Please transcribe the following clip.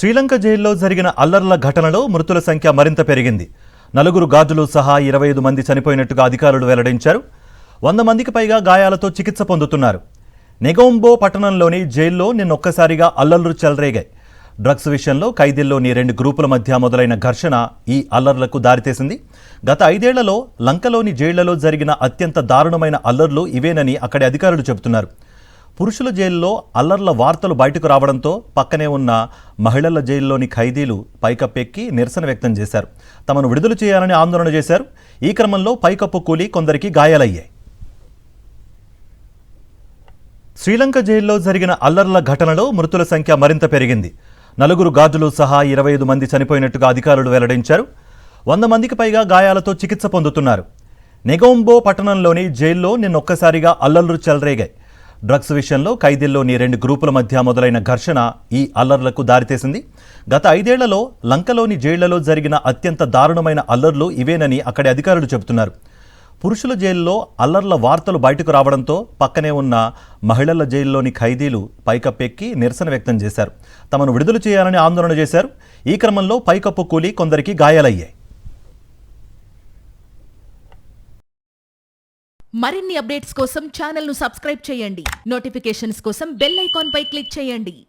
శ్రీలంక జైల్లో జరిగిన అల్లర్ల ఘటనలో మృతుల సంఖ్య మరింత పెరిగింది. 4 గార్డులు సహా 25 మంది చనిపోయినట్టుగా అధికారులు వెల్లడించారు. 100 మందికి పైగా గాయాలతో చికిత్స పొందుతున్నారు. నెగొంబో పట్టణంలోని జైల్లో నిన్నొక్కసారిగా అల్లర్లు చెలరేగాయి. డ్రగ్స్ విషయంలో ఖైదీల్లోని 2 గ్రూపుల మధ్య మొదలైన ఘర్షణ ఈ అల్లర్లకు దారితీసింది. గత 5 ఏళ్లలో లంకలోని జైళ్లలో జరిగిన అత్యంత దారుణమైన అల్లర్లు ఇవేనని అక్కడి అధికారులు చెబుతున్నారు. పురుషుల జైల్లో అల్లర్ల వార్తలు బయటకు రావడంతో పక్కనే ఉన్న మహిళల జైల్లోని ఖైదీలు పైకప్పెక్కి నిరసన వ్యక్తం చేశారు. తమను విడుదల చేయాలని ఆందోళన చేశారు. ఈ క్రమంలో పైకప్పు కూలి కొందరికి గాయాలయ్యాయి. శ్రీలంక జైల్లో జరిగిన అల్లర్ల ఘటనలో మృతుల సంఖ్య మరింత పెరిగింది. 4 గార్డులు సహా 25 మంది చనిపోయినట్టుగా అధికారులు వెల్లడించారు. 100 మందికి పైగా గాయాలతో చికిత్స పొందుతున్నారు. నెగొంబో పట్టణంలోని జైల్లో నిన్నొక్కసారిగా అల్లర్లు చెలరేగాయి. డ్రగ్స్ విషయంలో ఖైదీల్లోని 2 గ్రూపుల మధ్య మొదలైన ఘర్షణ ఈ అల్లర్లకు దారితీసింది. గత 5 ఏళ్లలో లంకలోని జైళ్లలో జరిగిన అత్యంత దారుణమైన అల్లర్లు ఇవేనని అక్కడి అధికారులు చెబుతున్నారు. పురుషుల జైల్లో అల్లర్ల వార్తలు బయటకు రావడంతో పక్కనే ఉన్న మహిళల జైల్లోని ఖైదీలు పైకప్పెక్కి నిరసన వ్యక్తం చేశారు. తమను విడుదల చేయాలని ఆందోళన చేశారు. ఈ క్రమంలో పైకప్పు కూలి కొందరికి గాయాలయ్యాయి. మరిన్ని అప్డేట్స్ కోసం ఛానల్ ను సబ్స్క్రైబ్ చేయండి. నోటిఫికేషన్స్ కోసం బెల్ ఐకాన్ పై క్లిక్ చేయండి.